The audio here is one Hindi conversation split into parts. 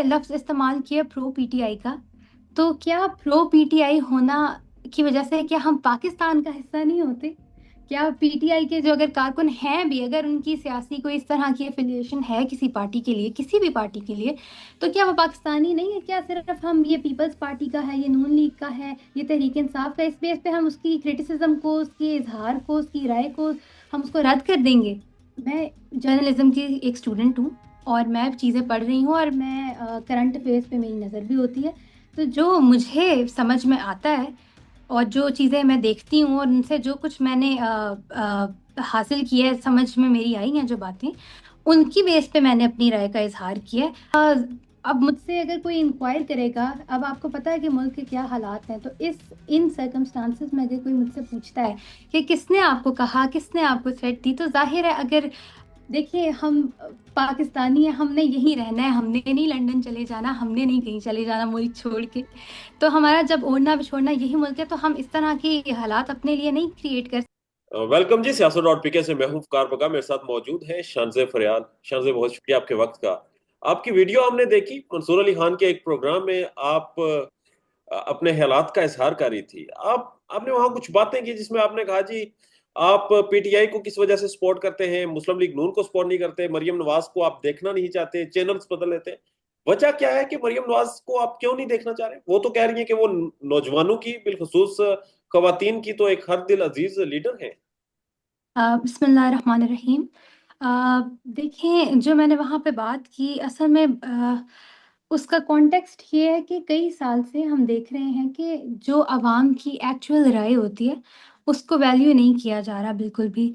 लफ्ज़ इस्तेमाल किया प्रो पीटीआई का। तो क्या प्रो पीटीआई होना की वजह से क्या हम पाकिस्तान का हिस्सा नहीं होते? क्या पीटीआई के जो अगर कारकुन हैं भी, अगर उनकी सियासी कोई इस तरह की एफिलिएशन है किसी पार्टी के लिए, किसी भी पार्टी के लिए, तो क्या वो पाकिस्तानी नहीं है? क्या सिर्फ हम ये पीपल्स पार्टी का है, ये नून लीग का है, ये तहरीक इंसाफ का, इस बेस पे हम उसकी क्रिटिसिज्म को, उसके इजहार को, उसकी राय को हम उसको रद्द कर देंगे? मैं जर्नलिज्म की एक स्टूडेंट हूँ और मैं चीज़ें पढ़ रही हूँ और मैं करंट अफेयर्स पे मेरी नज़र भी होती है। तो जो मुझे समझ में आता है और जो चीज़ें मैं देखती हूँ और उनसे जो कुछ मैंने हासिल किया है, समझ में मेरी आई हैं जो बातें, उनकी बेस पे मैंने अपनी राय का इजहार किया है। अब मुझसे अगर कोई इंक्वायर करेगा, अब आपको पता है कि मुल्क के क्या हालात हैं, तो इस इन सर्कमस्टांसेस में अगर कोई मुझसे पूछता है कि किसने आपको कहा, किसने आपको थ्रेट दी, तो जाहिर है, अगर देखिए, हम पाकिस्तानी हैं, हमने यहीं रहना है, हमने नहीं लंदन चले जाना, हमने नहीं कहीं चले जाना मुल्क छोड़ के। तो हमारा जब ओढ़ना बिछोड़ना यही मुल्क है, तो हम इस तरह के हालात अपने लिए नहीं क्रिएट कर। वेलकम जी, सियासत डॉट पीके से मैं हूं फ़कार बका। मेरे साथ मौजूद है शानज़े फरियाद। शानज़े, बहुत शुक्रिया आपके वक्त का। आपकी वीडियो हमने देखी मंसूर अली खान के एक प्रोग्राम में। आप अपने हालात का इजहार कर रही थी। आपने वहां कुछ बातें की जिसमें आपने कहा जी, आप पीटीआई को किस वजह से सपोर्ट करते हैं, मुस्लिम लीग नून को सपोर्ट नहीं करते, मरियम नवाज को आप देखना नहीं चाहते, चैनल्स बदल लेते हैं। वजह क्या है कि मरियम नवाज को आप क्यों नहीं देखना चाह रहे? वो तो कह रही है कि वो नौजवानों की, बिलखुसूस खवातीन की तो एक हर दिल अजीज लीडर है। बिस्मिल्लाहिर्रहमानिर्रहीम। देखें, जो मैंने वहाँ पे बात की, असल में उसका कॉन्टेक्स्ट ये है कि कई साल से हम देख रहे हैं कि जो आवाम की एक्चुअल राय होती है, उसको वैल्यू नहीं किया जा रहा बिल्कुल भी।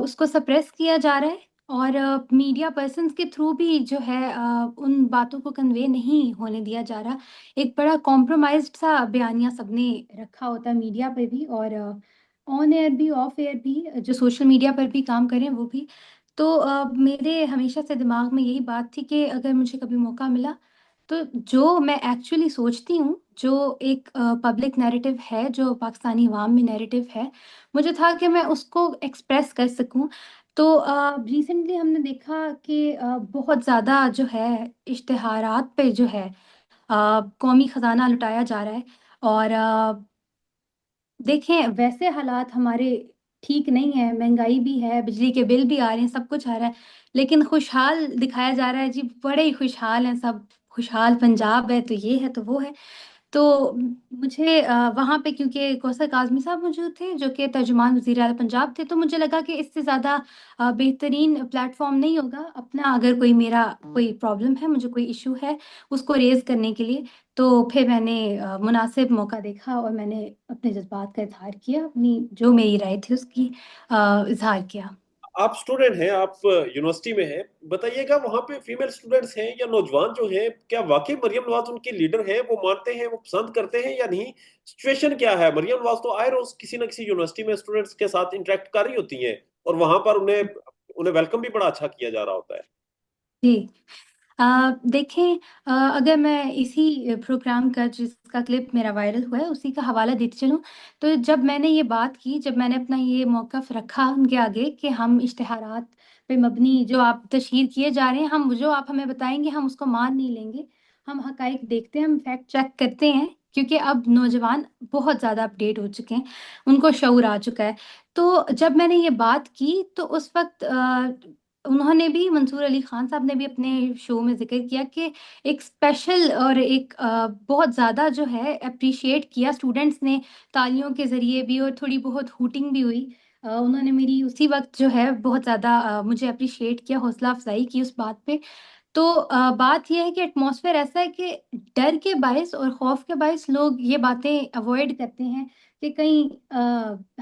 उसको सप्रेस किया जा रहा है और मीडिया पर्सन्स के थ्रू भी जो है उन बातों को कन्वे नहीं होने दिया जा रहा। एक बड़ा कॉम्प्रोमाइज्ड सा बयानिया सबने रखा होता है मीडिया पे भी, और ऑन एयर भी, ऑफ एयर भी, जो सोशल मीडिया पर भी काम करें वो भी। तो मेरे हमेशा से दिमाग में यही बात थी कि अगर मुझे कभी मौका मिला, तो जो मैं एक्चुअली सोचती हूँ, जो एक पब्लिक नैरेटिव है, जो पाकिस्तानी अवाम में नैरेटिव है, मुझे था कि मैं उसको एक्सप्रेस कर सकूँ। तो रिसेंटली हमने देखा कि बहुत ज़्यादा जो है इश्तिहारात पे जो है कौमी ख़जाना लुटाया जा रहा है। और देखें, वैसे हालात हमारे ठीक नहीं है, महंगाई भी है, बिजली के बिल भी आ रहे हैं, सब कुछ आ रहा है, लेकिन खुशहाल दिखाया जा रहा है जी, बड़े ही खुशहाल हैं सब, खुशहाल पंजाब है, तो ये है, तो वो है। तो मुझे वहाँ पे, क्योंकि कौसर काज़मी साहब मौजूद थे जो कि तर्जुमान वज़ीर आला पंजाब थे, तो मुझे लगा कि इससे ज़्यादा बेहतरीन प्लेटफॉर्म नहीं होगा अपना, अगर कोई मेरा कोई प्रॉब्लम है, मुझे कोई इशू है, उसको रेज़ करने के लिए। तो फिर मैंने मुनासिब मौका देखा और मैंने अपने जज़्बात का इज़हार किया, अपनी जो मेरी राय थी उसकी इज़हार किया। आप स्टूडेंट हैं, आप यूनिवर्सिटी में हैं। बताइएगा, वहां पे फीमेल स्टूडेंट्स हैं या नौजवान जो हैं, क्या वाकई मरियम नवाज उनकी लीडर हैं? वो मानते हैं, वो पसंद करते हैं या नहीं? सिचुएशन क्या है? मरियम नवाज तो आए रोज किसी ना किसी यूनिवर्सिटी में स्टूडेंट्स के साथ इंटरेक्ट कर रही होती हैं और वहां पर उन्हें उन्हें वेलकम भी बड़ा अच्छा किया जा रहा होता है। जी। देखें, अगर मैं इसी प्रोग्राम का, जिसका क्लिप मेरा वायरल हुआ है, उसी का हवाला देती चलूँ, तो जब मैंने ये बात की, जब मैंने अपना ये मौक़िफ़ रखा उनके आगे कि हम इश्तिहारात पे मबनी जो आप तशहीर किए जा रहे हैं, हम जो आप हमें बताएँगे हम उसको मान नहीं लेंगे। हम हक़ाइक़ देखते हैं, हम फैक्ट चेक करते हैं, क्योंकि अब नौजवान बहुत ज़्यादा अपडेट हो चुके हैं, उनको शऊर आ चुका है। तो जब मैंने ये बात की, तो उस वक़्त उन्होंने भी, मंसूर अली खान साहब ने भी अपने शो में ज़िक्र किया कि एक स्पेशल और एक बहुत ज़्यादा जो है एप्रिशिएट किया स्टूडेंट्स ने, तालियों के ज़रिए भी और थोड़ी बहुत हूटिंग भी हुई। उन्होंने मेरी उसी वक़्त जो है बहुत ज़्यादा मुझे एप्रिशिएट किया, हौसला अफ़ज़ाई की उस बात पे। तो बात ये है कि एटमॉस्फेयर ऐसा है कि डर के बायस और खौफ के बायस लोग ये बातें अवॉइड करते हैं कि कहीं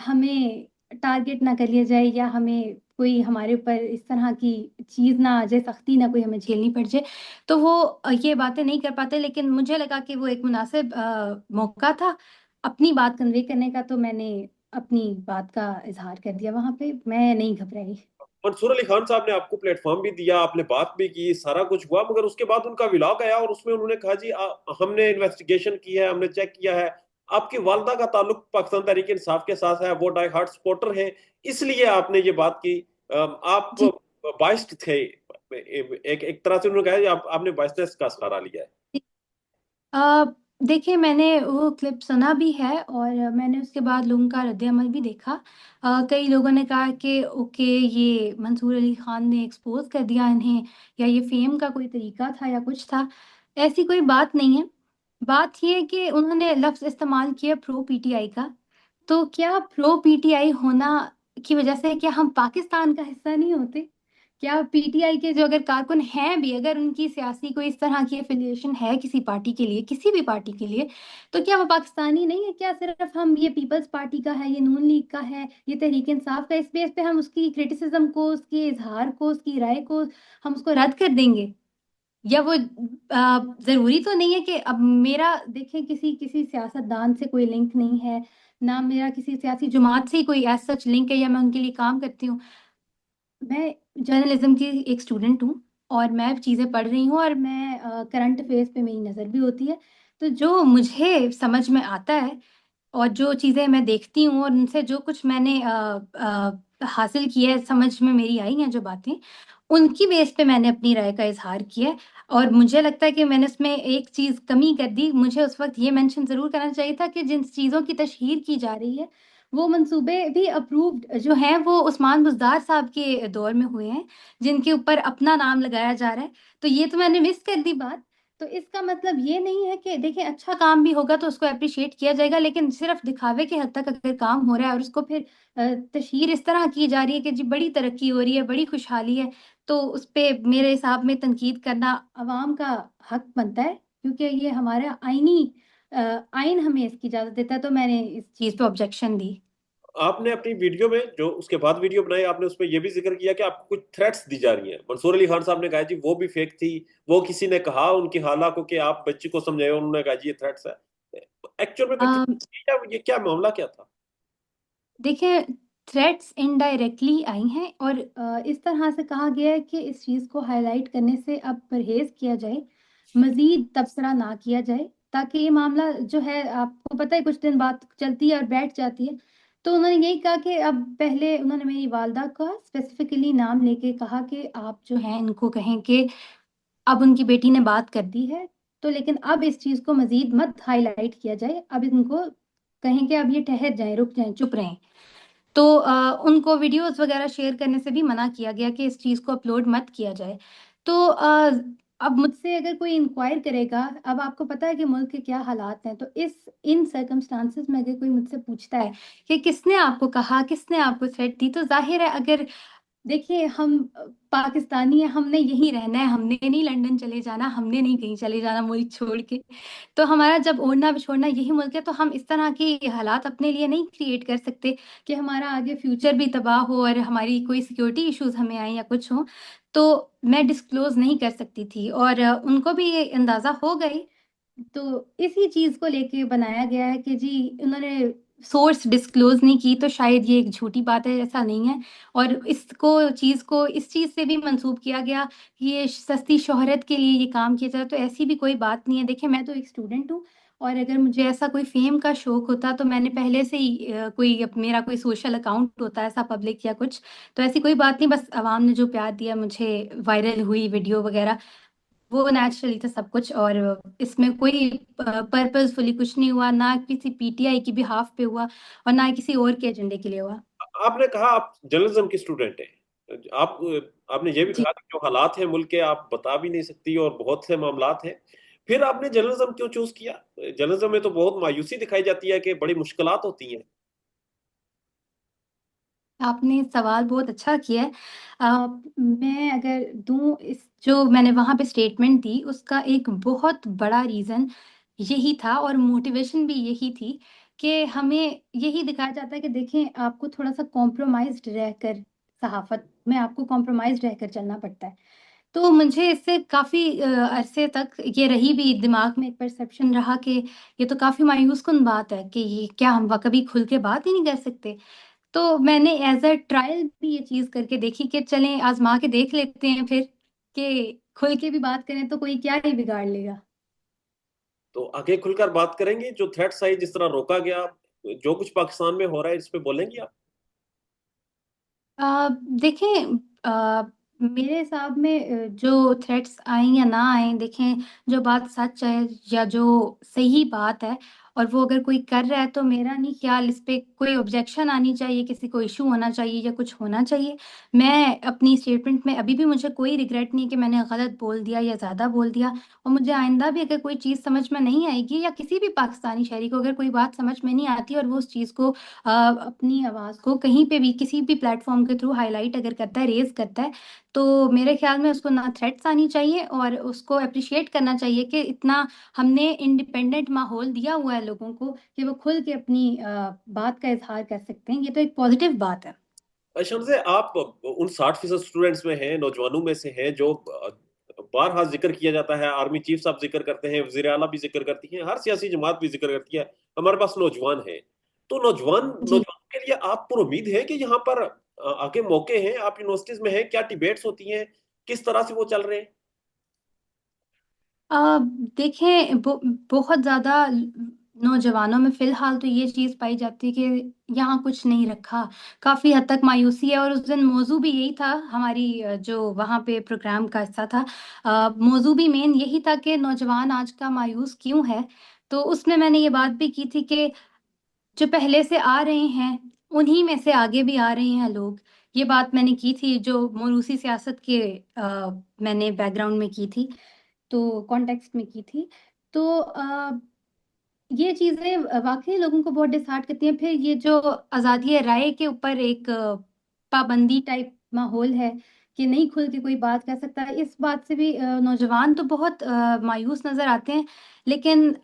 हमें टारगेट ना कर लिया जाए, या हमें कोई हमारे ऊपर इस तरह की चीज़ ना आ जाए, सख्ती ना कोई हमें झेलनी पड़ जाए। तो वो ये बातें नहीं कर पाते, लेकिन मुझे लगा कि वो एक मुनासिब मौका था अपनी बात कन्वे करने का, तो मैंने अपनी बात का इजहार कर दिया वहाँ पे, मैं नहीं घबराई। मंसूर अली खान साहब ने आपको प्लेटफॉर्म भी दिया, आपने बात भी की, सारा कुछ हुआ, मगर उसके बाद उनका व्लॉग आया और उसमें उन्होंने कहा जी, हमने इन्वेस्टिगेशन की है, हमने चेक किया है, आपकी वालदा का ताल्लुक पाकिस्तान तहरीक इंसाफ के साथ है, वो डाई हार्ट सपोर्टर हैं, इसलिए आपने ये बात की। आप जी। बाइस्ड थे। एक एक तरह से उन्होंने कहा कि आपने बायसनेस का सहारा लिया है। अ, देखिए, मैंने वो क्लिप सुना भी है और मैंने उसके बाद लोगों का रद्द-ए-अमल भी देखा। कई लोगों ने कहा कि ओके, ये मंसूर अली खान ने एक्सपोज़ कर दिया इन्हें, या ये फ़ेम का कोई तरीका था या कुछ था। ऐसी कोई बात नहीं है। बात ये है कि उन्होंने लफ़्ज़ इस्तेमाल किया प्रो पीटीआई का। तो क्या प्रो पीटीआई होना की वज़ह से क्या हम पाकिस्तान का हिस्सा नहीं होते? क्या पीटीआई के जो अगर कारकुन हैं भी, अगर उनकी सियासी कोई इस तरह की एफ़िलिएशन है किसी पार्टी के लिए, किसी भी पार्टी के लिए, तो क्या वो पाकिस्तानी नहीं है? क्या सिर्फ़ हम ये पीपल्स पार्टी का है, ये नून लीग का है, ये तहरीक इंसाफ का, इस बेस पे हम उसकी क्रिटिसिज़्म को, उसके इज़हार को, उसकी राय को हम उसको रद्द कर देंगे? या वो ज़रूरी तो नहीं है कि अब मेरा देखें किसी किसी सियासतदान से कोई लिंक नहीं है, ना मेरा किसी सियासी जमात से ही कोई एज़ सच लिंक है या मैं उनके लिए काम करती हूँ। मैं जर्नलिज़्म की एक स्टूडेंट हूँ और मैं चीज़ें पढ़ रही हूँ और मैं करंट अफ़ेयर्स पे मेरी नज़र भी होती है। तो जो मुझे समझ में आता है और जो चीज़ें मैं देखती हूँ और उनसे जो कुछ मैंने हासिल किया है, समझ में मेरी आई हैं जो बातें, उनकी बेस पे मैंने अपनी राय का इज़हार किया है और मुझे लगता है कि मैंने उसमें एक चीज़ कमी कर दी। मुझे उस वक़्त ये मेंशन ज़रूर करना चाहिए था कि जिन चीज़ों की तशहीर की जा रही है, वो मंसूबे भी अप्रूव्ड जो हैं, वो उस्मान बुज़दार साहब के दौर में हुए हैं, जिनके ऊपर अपना नाम लगाया जा रहा है। तो ये तो मैंने मिस कर दी बात। तो इसका मतलब ये नहीं है कि देखिए अच्छा काम भी होगा तो उसको एप्रिशिएट किया जाएगा, लेकिन सिर्फ दिखावे की हद तक अगर काम हो रहा है और उसको फिर तशहीर इस तरह की जा रही है कि जी बड़ी तरक्की हो रही है, बड़ी खुशहाली है, तो उस पे मेरे हिसाब में तनकीद करना अवाम का हक बनता है, क्योंकि ये हमारा आइन हमें इसकी इजाज़त देता है, तो मैंने इस चीज़ पे ऑब्जेक्शन दी। आपने अपनी वीडियो में जो उसके बाद वीडियो बनाई, आपने उसमें यह भी जिक्र किया कि आपको कुछ थ्रेट्स दी जा रही हैं। मंसूर अली खान साहब ने कहा जी वो भी फेक थी, वो किसी ने कहा उनकी हाला को कि आप बच्ची को समझाए, उन्होंने कहा जी ये थ्रेट्स है। एक्चुअल में कोई अ, threats थी या ये क्या मामला क्या था? देखिए, थ्रेट्स इनडायरेक्टली आई हैं और इस तरह से कहा गया है कि इस चीज़ को हाइलाइट करने से अब परहेज़ किया जाए, मज़ीद तबसरा ना किया जाए, ताकि ये मामला जो है आपको पता है कुछ दिन बाद चलती है और बैठ जाती है। तो उन्होंने यही कहा कि अब पहले उन्होंने मेरी वालदा का स्पेसिफ़िकली नाम लेके कहा कि आप जो हैं इनको कहें कि अब उनकी बेटी ने बात कर दी है, तो लेकिन अब इस चीज़ को मज़ीद मत हाइलाइट किया जाए। अब इनको कहें कि अब ये ठहर जाएँ, रुक जाएँ, चुप रहें। तो उनको वीडियोज़ वग़ैरह शेयर करने से भी मना किया गया कि इस चीज़ को अपलोड मत किया जाए। तो अब मुझसे अगर कोई इंक्वायर करेगा, अब आपको पता है कि मुल्क के क्या हालात हैं, तो इन सर्कमस्टांसेस में अगर कोई मुझसे पूछता है कि किसने आपको कहा, किसने आपको थ्रेट दी, तो ज़ाहिर है अगर देखिए हम पाकिस्तानी हैं, हमने यहीं रहना है, हमने नहीं लंदन चले जाना, हमने नहीं कहीं चले जाना मुल्क छोड़ के। तो हमारा जब ओढ़ना-बिछोड़ना यही मुल्क है, तो हम इस तरह के हालात अपने लिए नहीं क्रिएट कर सकते कि हमारा आगे फ्यूचर भी तबाह हो और हमारी कोई सिक्योरिटी इश्यूज़ हमें आएँ या कुछ हो। तो मैं डिस्क्लोज़ नहीं कर सकती थी और उनको भी ये अंदाज़ा हो गई। तो इसी चीज़ को लेके बनाया गया है कि जी उन्होंने सोर्स डिस्क्लोज़ नहीं की, तो शायद ये एक झूठी बात है, ऐसा नहीं है। और इस चीज़ से भी मंसूब किया गया कि ये सस्ती शोहरत के लिए ये काम किया जाए, तो ऐसी भी कोई बात नहीं है। देखिए, मैं तो एक स्टूडेंट हूँ और अगर मुझे ऐसा कोई फ़ेम का शौक होता, तो मैंने पहले से ही मेरा कोई सोशल अकाउंट होता ऐसा पब्लिक या कुछ, तो ऐसी कोई बात नहीं, बस आवाम ने जो प्यार दिया मुझे, वायरल हुई वीडियो वग़ैरह, वो नेचुरली था सब कुछ और इसमें कोई पर्पसफुली कुछ नहीं हुआ, ना किसी पीटीआई की बिहाफ़ पे हुआ और ना किसी और के एजेंडे के लिए हुआ। आपने कहा आप जर्नलिज्म की स्टूडेंट हैं, आप आपने ये भी जी। कहा कि जो हालात हैं मुल्क के आप बता भी नहीं सकती और बहुत से मामलात हैं। फिर आपने जर्नलिज्म क्यों चूज किया? जर्नलिज्म में तो बहुत मायूसी दिखाई जाती है कि बड़ी मुश्किलात होती हैं। आपने सवाल बहुत अच्छा किया है। मैं अगर दूँ इस जो मैंने वहाँ पे स्टेटमेंट दी, उसका एक बहुत बड़ा रीज़न यही था और मोटिवेशन भी यही थी कि हमें यही दिखाया जाता है कि देखें आपको थोड़ा-सा कॉम्प्रोमाइज़्ड रहकर सहाफ़त में आपको कॉम्प्रोमाइज़्ड रहकर चलना पड़ता है। तो मुझे इससे काफ़ी अरसे तक ये रही भी दिमाग में एक परसेप्शन रहा कि ये तो काफ़ी मायूस-कुन बात है कि ये क्या हम व कभी खुल के बात ही नहीं कर सकते? तो मैंने एज़ अ ट्रायल भी ये चीज़ करके देखी कि चलें आज़मा के देख लेते हैं फिर, कि खुल के भी बात करें तो कोई क्या ही बिगाड़ लेगा। तो आगे खुलकर बात करेंगे, जो थ्रेट्स आई, जिस तरह रोका गया, जो कुछ पाकिस्तान में हो रहा है, इस पे बोलेंगी आप? अ, देखें, मेरे हिसाब में जो थ्रेट्स आएँ या ना आएँ, देखें, जो बात सच है या जो सही बात है और वो अगर कोई कर रहा है, तो मेरा नहीं ख़्याल इस पे कोई ऑब्जेक्शन आनी चाहिए, किसी को इश्यू होना चाहिए या कुछ होना चाहिए। मैं अपनी स्टेटमेंट में अभी भी मुझे कोई रिग्रेट नहीं है कि मैंने गलत बोल दिया या ज़्यादा बोल दिया, और मुझे आइंदा भी अगर कोई चीज़ समझ में नहीं आएगी या किसी भी पाकिस्तानी शहरी को अगर कोई बात समझ में नहीं आती और वो उस चीज़ को अपनी आवाज़ को कहीं पे भी किसी भी प्लेटफ़ॉर्म के थ्रू हाइलाइट अगर करता है, रेज़ करता है, तो मेरे ख़्याल में उसको ना थ्रेट्स आनी चाहिए और उसको एप्रिशिएट करना चाहिए कि इतना हमने इंडिपेंडेंट माहौल दिया हुआ है लोगों को कि वो खुल के अपनी बात का इज़हार कर सकते हैं। ये तो एक पॉज़िटिव बात है। शम्से, आप उन 60% स्टूडेंट्स में हैं, नौजवानों में से हैं जो बारहा जिक्र किया जाता है, आर्मी चीफ साहब जिक्र करते हैं, वज़ीर आला भी जिक्र करती हैं, हर सियासी जमात भी जिक्र करती है, हमारे पास नौजवान हैं। तो जी। नौजवानों के लिए आप पर उम्मीद है कि यहाँ पर आगे मौके हैं, आप यूनिवर्सिटीज में हैं, क्या डिबेट्स होती हैं, किस तरह से वो चल रहे हैं? अ, देखें, बहुत ज़्यादा नौजवानों में फ़िलहाल तो ये चीज़ पाई जाती है कि यहाँ कुछ नहीं रखा, काफ़ी हद तक मायूसी है, और उस दिन मौज़ू भी यही था, हमारी जो वहाँ पे प्रोग्राम का हिस्सा था, मौज़ू भी मेन यही था कि नौजवान आज का मायूस क्यों है। तो उसमें मैंने ये बात भी की थी कि जो पहले से आ रहे हैं, उन्हीं में से आगे भी आ रहे हैं लोग। ये बात मैंने की थी, जो मोरूसी सियासत के मैंने बैकग्राउंड में की थी, तो कॉन्टेक्स्ट में की थी। तो ये चीज़ें वाक़ई लोगों को बहुत डिसहार्ट करती हैं। फिर ये जो आज़ादी राय के ऊपर एक पाबंदी टाइप माहौल है कि नहीं खुल के कोई बात कर सकता है, इस बात से भी नौजवान तो बहुत मायूस नज़र आते हैं। लेकिन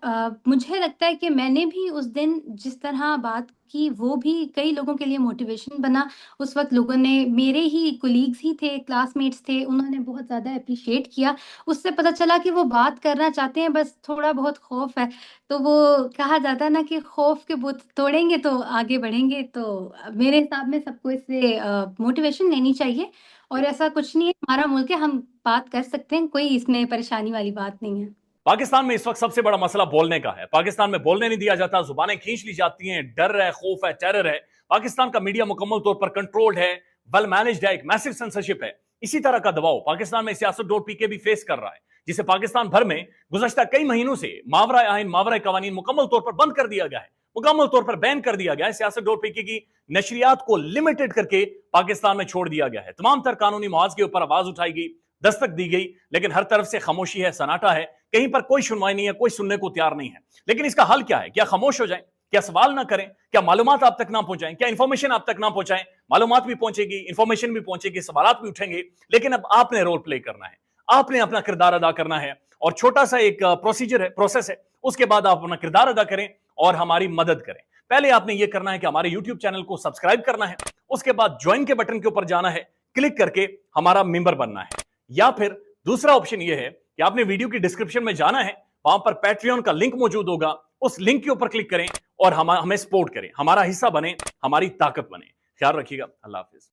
मुझे लगता है कि मैंने भी उस दिन जिस तरह बात की, वो भी कई लोगों के लिए मोटिवेशन बना। उस वक़्त लोगों ने, मेरे ही कोलीग्स ही थे, क्लासमेट्स थे, उन्होंने बहुत ज़्यादा एप्रिशिएट किया। उससे पता चला कि वो बात करना चाहते हैं, बस थोड़ा बहुत खौफ़ है। तो वो कहा जाता है ना कि खौफ के बुत तोड़ेंगे तो आगे बढ़ेंगे। तो मेरे हिसाब में सबको इससे मोटिवेशन लेनी चाहिए, और ऐसा कुछ नहीं है, हमारा मुल्क है, हम बात कर सकते हैं, कोई इसमें परेशानी वाली बात नहीं है। पाकिस्तान में इस वक्त सबसे बड़ा मसला बोलने का है। पाकिस्तान में बोलने नहीं दिया जाता, जुबानें खींच ली जाती हैं, डर है, खौफ है, टेरर है। पाकिस्तान का मीडिया मुकम्मल तौर पर कंट्रोल्ड है, वेल मैनेज्ड है, एक मैसिव सेंसरशिप है। इसी तरह का दबाव पाकिस्तान में सियासत डॉट पीके भी फेस कर रहा है, जिसे पाकिस्तान भर में गुज़श्ता कई महीनों से मावरा आइन, मावरा कवानीन मुकम्मल तौर पर बंद कर दिया गया है, मुकम्मल तौर पर बैन कर दिया गया है। सियासत डॉट पीके की नशरियात को लिमिटेड करके पाकिस्तान में छोड़ दिया गया है। तमाम तर कानूनी मुआवजे के ऊपर आवाज उठाई गई, दस्तक दी गई, लेकिन हर तरफ से खामोशी है, सन्नाटा है, कहीं पर कोई सुनवाई नहीं है, कोई सुनने को तैयार नहीं है। लेकिन इसका हल क्या है? क्या खामोश हो जाएं? क्या सवाल ना करें? क्या मालूमात आप तक ना पहुंचाएं? क्या इंफॉर्मेशन आप तक ना पहुंचाएं? मालूमात भी पहुंचेगी, इंफॉर्मेशन भी पहुंचेगी, सवाल भी उठेंगे, लेकिन अब आपने रोल प्ले करना है, आपने अपना किरदार अदा करना है। और छोटा सा एक प्रोसीजर है, प्रोसेस है, उसके बाद आप अपना किरदार अदा करें और हमारी मदद करें। पहले आपने यह करना है कि हमारे यूट्यूब चैनल को सब्सक्राइब करना है, उसके बाद ज्वाइन के बटन के ऊपर जाना है, क्लिक करके हमारा मेंबर बनना है। या फिर दूसरा ऑप्शन यह है कि आपने वीडियो की डिस्क्रिप्शन में जाना है, वहां पर पैट्रियन का लिंक मौजूद होगा, उस लिंक के ऊपर क्लिक करें और हमें सपोर्ट करें, हमारा हिस्सा बने, हमारी ताकत बने। ख्याल रखिएगा। अल्लाह हाफिज।